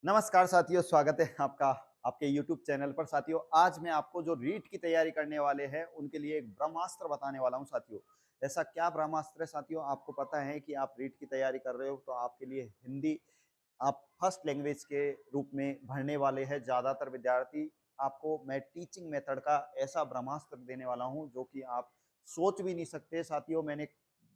नमस्कार साथियों, स्वागत है आपका आपके YouTube चैनल पर। साथियों, आज मैं आपको जो रीट की तैयारी करने वाले हैं उनके लिए एक ब्रह्मास्त्र बताने वाला हूं। साथियों, ऐसा क्या ब्रह्मास्त्र है? साथियों, आपको पता है कि आप रीट की तैयारी कर रहे हो तो आपके लिए हिंदी आप फर्स्ट लैंग्वेज के रूप में भरने वाले हैं ज़्यादातर विद्यार्थी। आपको मैं टीचिंग मेथड का ऐसा ब्रह्मास्त्र देने वाला हूं जो कि आप सोच भी नहीं सकते। साथियों, मैंने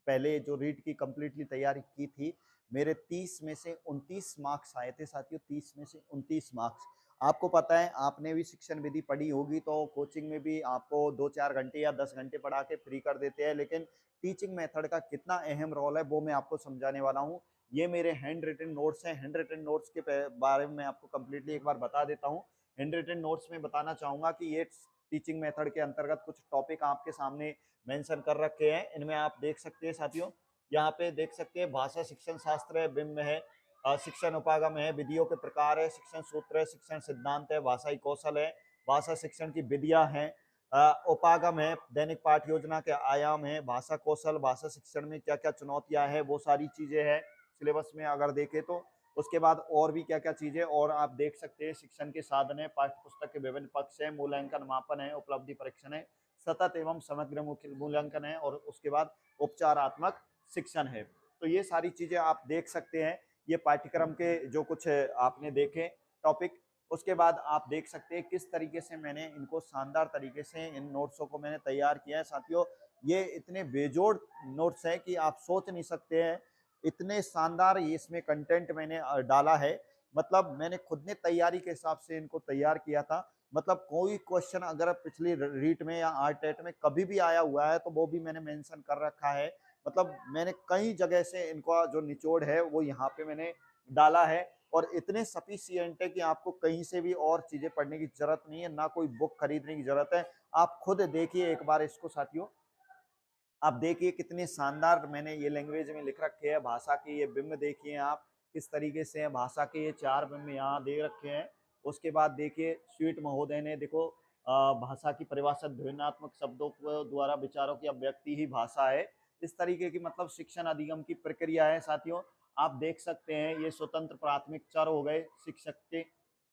पहले जो रीट की कंप्लीटली तैयारी की थी, मेरे 30 में से 29 मार्क्स आए थे। साथियों, 30 में से 29 मार्क्स। आपको पता है, आपने भी शिक्षण विधि पढ़ी होगी तो कोचिंग में भी आपको 2-4 घंटे या 10 घंटे पढ़ा के फ्री कर देते हैं, लेकिन टीचिंग मेथड का कितना अहम रोल है वो मैं आपको समझाने वाला हूँ। ये मेरे हैंड रिटन नोट्स हैं। हैंड रिटन नोट्स के बारे में मैं आपको कंप्लीटली एक बार बता देता हूँ। हैंड रिटन नोट्स में बताना चाहूंगा कि ये टीचिंग मेथड के अंतर्गत कुछ टॉपिक आपके सामने मेंशन कर रखे हैं। इनमें आप देख सकते हैं साथियों, यहाँ पे देख सकते हैं भाषा शिक्षण शास्त्र है, बिंब है, शिक्षण उपागम है, विधियों के प्रकार है, शिक्षण सूत्र है, शिक्षण सिद्धांत है, भाषाई कौशल है, भाषा शिक्षण की विधियां हैं, उपागम है, दैनिक पाठ योजना के आयाम है, भाषा कौशल, भाषा शिक्षण में क्या क्या चुनौतियां हैं, वो सारी चीजें हैं सिलेबस में अगर देखें तो। उसके बाद और भी क्या क्या चीजें और आप देख सकते हैं। शिक्षण के साधन है, पाठ्य पुस्तक के विभिन्न पक्ष है, मूल्यांकन मापन है, उपलब्धि परीक्षण है, सतत एवं समग्र मूल्यांकन है, और उसके बाद उपचारात्मक शिक्षण है। तो ये सारी चीजें आप देख सकते हैं। ये पाठ्यक्रम के जो कुछ आपने देखे टॉपिक, उसके बाद आप देख सकते हैं किस तरीके से मैंने इनको शानदार तरीके से इन नोट्सों को मैंने तैयार किया है। साथियों, ये इतने बेजोड़ नोट्स हैं कि आप सोच नहीं सकते हैं, इतने शानदार ये इसमें कंटेंट मैंने डाला है। मतलब मैंने खुद ने तैयारी के हिसाब से इनको तैयार किया था। मतलब कोई क्वेश्चन अगर पिछली रीट में या आरटेट में कभी भी आया हुआ है तो वो भी मैंने मेंशन कर रखा है। मतलब मैंने कई जगह से इनका जो निचोड़ है वो यहाँ पे मैंने डाला है, और इतने सफिशिएंट है कि आपको कहीं से भी और चीजें पढ़ने की जरूरत नहीं है, ना कोई बुक खरीदने की जरूरत है। आप खुद देखिए एक बार इसको साथियों। आप देखिए कितने शानदार मैंने ये लैंग्वेज में लिख रखे हैं। भाषा के ये बिंब देखिए आप किस तरीके से हैं। भाषा के ये 4 बिंब यहाँ दे रखे हैं। उसके बाद देखिए स्वीट महोदय ने देखो, भाषा की परिभाषा ध्वन्यात्मक शब्दों को द्वारा विचारों की अभिव्यक्ति ही भाषा है। इस तरीके की मतलब शिक्षण अधिगम की प्रक्रिया है। साथियों, आप देख सकते हैं ये स्वतंत्र प्राथमिक चर हो गए शिक्षक के,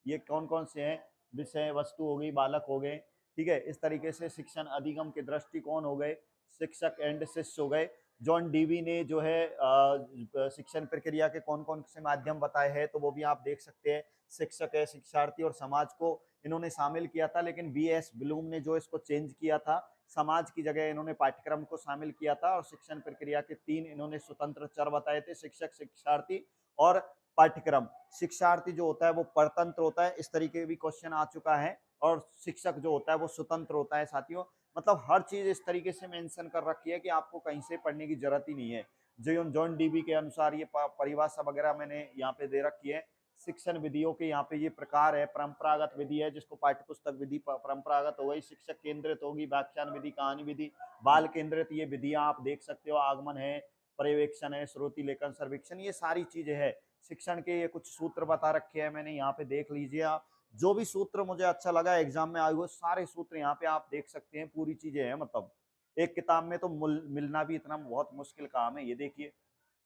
ये कौन कौन से हैं? विषय वस्तु हो गई, बालक हो गए, ठीक है। इस तरीके से शिक्षण अधिगम के दृष्टिकोण हो गए, शिक्षक एंड शिष्य हो गए। जॉन डीवी ने जो है शिक्षण प्रक्रिया के कौन कौन से माध्यम बताए हैं तो वो भी आप देख सकते हैं। शिक्षक है, शिक्षार्थी और समाज को इन्होंने शामिल किया था, लेकिन बीएस ब्लूम ने जो इसको चेंज किया था, समाज की जगह इन्होंने पाठ्यक्रम को शामिल किया था। और शिक्षण प्रक्रिया के 3 इन्होंने स्वतंत्र चर बताए थे, शिक्षक, शिक्षार्थी और पाठ्यक्रम। शिक्षार्थी जो होता है वो परतंत्र होता है, इस तरीके भी क्वेश्चन आ चुका है। और शिक्षक जो होता है वो स्वतंत्र होता है। साथियों, मतलब हर चीज इस तरीके से मेंशन कर रखी है कि आपको कहीं से पढ़ने की जरूरत ही नहीं है। जॉन डीबी के अनुसार ये परिभाषा वगैरह मैंने यहाँ पे दे रखी है। शिक्षण विधियों के यहाँ पे ये प्रकार है। परंपरागत विधि है, जिसको पाठ्य पुस्तक विधि परंपरागत हो गई। शिक्षक केंद्रित होगी, व्याख्यान विधि, कहानी विधि, बाल केंद्रित ये विधियां आप देख सकते हो। आगमन है, पर्यवेक्षण है, श्रुति लेखन सर्वेक्षण, ये सारी चीजें है। शिक्षण के ये कुछ सूत्र बता रखे हैं मैंने, यहाँ पे देख लीजिए आप। जो भी सूत्र मुझे अच्छा लगा एग्जाम में आए हुए सारे सूत्र यहाँ पे आप देख सकते हैं। पूरी चीजें हैं, मतलब एक किताब में तो मिलना भी इतना बहुत मुश्किल काम है। ये देखिए,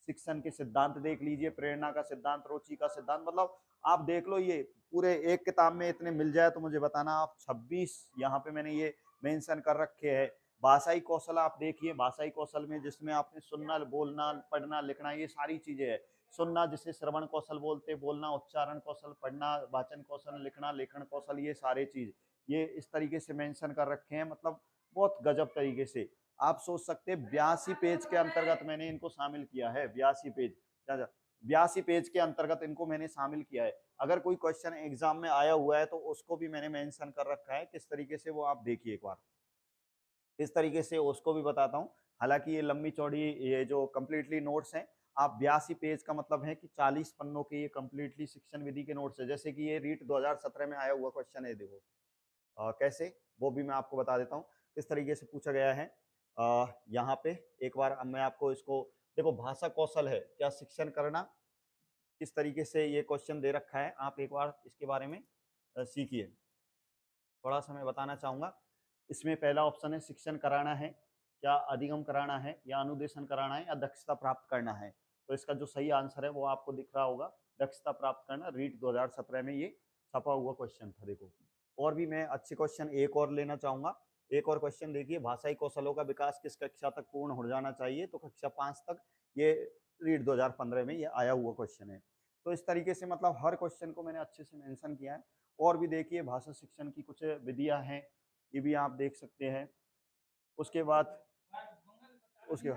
शिक्षण के सिद्धांत देख लीजिए, प्रेरणा का सिद्धांत, रुचि का सिद्धांत, मतलब आप देख लो। ये पूरे एक किताब में इतने मिल जाए तो मुझे बताना आप। 26 यहाँ पे मैंने ये मेंशन कर रखे हैं। भाषाई कौशल आप देखिए, भाषाई कौशल में जिसमें आपने सुनना, बोलना, पढ़ना, लिखना, ये सारी चीजें है। सुनना जिसे श्रवण कौशल बोलते, बोलना उच्चारण कौशल, पढ़ना वाचन कौशल, लिखना लेखन कौशल, ये सारे चीज ये इस तरीके से मेंशन कर रखे हैं। मतलब बहुत गजब तरीके से आप सोच सकते हैं। 82 पेज के अंतर्गत मैंने इनको शामिल किया है। 82 पेज, 82 पेज के अंतर्गत इनको मैंने शामिल किया है। अगर कोई क्वेश्चन एग्जाम में आया हुआ है तो उसको भी मैंने मेंशन कर रखा है किस तरीके से, वो आप देखिए एक बार। इस तरीके से उसको भी बताता हूँ। हालांकि ये लंबी चौड़ी ये जो कम्प्लीटली नोट्स हैं, आप 82 पेज का मतलब है कि 40 पन्नों के ये कम्प्लीटली शिक्षण विधि के नोट्स है। जैसे कि ये रीट 2017 में आया हुआ क्वेश्चन है, देखो कैसे, वो भी मैं आपको बता देता हूँ किस तरीके से पूछा गया है। यहाँ पे एक बार अब मैं आपको इसको देखो, भाषा कौशल है क्या शिक्षण करना, किस तरीके से ये क्वेश्चन दे रखा है, आप एक बार इसके बारे में सीखिए। थोड़ा सा मैं बताना चाहूंगा। इसमें पहला ऑप्शन है शिक्षण कराना है, क्या अधिगम कराना है, या अनुदेशन कराना है, या दक्षता प्राप्त करना है। तो इसका जो सही आंसर है वो आपको दिख रहा होगा। दक्षता प्राप्त करना, रीट 2017 में ये छपा हुआ क्वेश्चन था। देखो और भी मैं अच्छे क्वेश्चन एक और लेना चाहूंगा। एक और क्वेश्चन देखिए, भाषाई कौशलों का विकास किस कक्षा तक पूर्ण हो जाना चाहिए, तो कक्षा 5 तक। ये रीट 2015 में ये आया हुआ क्वेश्चन है। तो इस तरीके से मतलब हर क्वेश्चन को मैंने अच्छे से मेंशन किया है। और भी देखिए भाषा शिक्षण की कुछ विधियां हैं, ये भी आप देख सकते हैं। उसके बाद उसके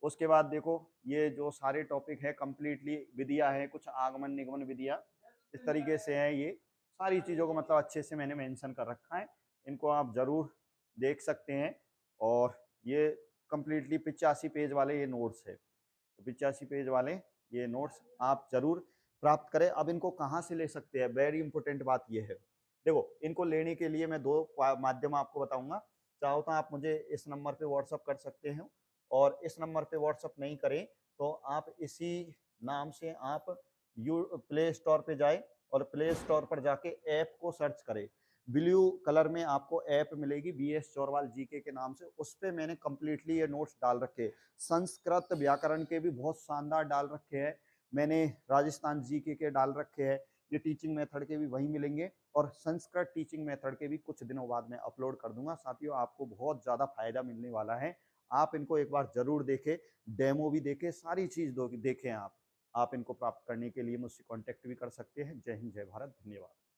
उसके बाद देखो ये जो सारे टॉपिक है कंप्लीटली विधियां है, कुछ आगमन निगमन विधियां इस तरीके से है। ये सारी चीज़ों को मतलब अच्छे से मैंने मेंशन कर रखा है, इनको आप जरूर देख सकते हैं। और ये कंप्लीटली 85 पेज वाले ये नोट्स है, तो 85 पेज वाले ये नोट्स आप जरूर प्राप्त करें। अब इनको कहाँ से ले सकते हैं, वेरी इंपॉर्टेंट बात ये है। देखो इनको लेने के लिए मैं दो माध्यम आपको बताऊंगा। चाहो तो आप मुझे इस नंबर पे व्हाट्सअप कर सकते हैं, और इस नंबर पे व्हाट्सअप नहीं करें तो आप इसी नाम से आप यू प्ले स्टोर पे जाए, और प्ले स्टोर पर जाके ऐप को सर्च करें। ब्लू कलर में आपको ऐप मिलेगी BS चौरवाल जीके के नाम से, उस पर मैंने कंप्लीटली ये नोट्स डाल रखे। संस्कृत व्याकरण के भी बहुत शानदार डाल रखे हैं मैंने, राजस्थान जीके के डाल रखे हैं, ये टीचिंग मेथड के भी वहीं मिलेंगे, और संस्कृत टीचिंग मेथड के भी कुछ दिनों बाद में अपलोड कर दूंगा। साथियों आपको बहुत ज़्यादा फायदा मिलने वाला है, आप इनको एक बार जरूर देखें, डेमो भी देखें, सारी चीज़ देखें। आप इनको प्राप्त करने के लिए मुझसे कॉन्टेक्ट भी कर सकते हैं। जय हिंद, जय भारत, धन्यवाद।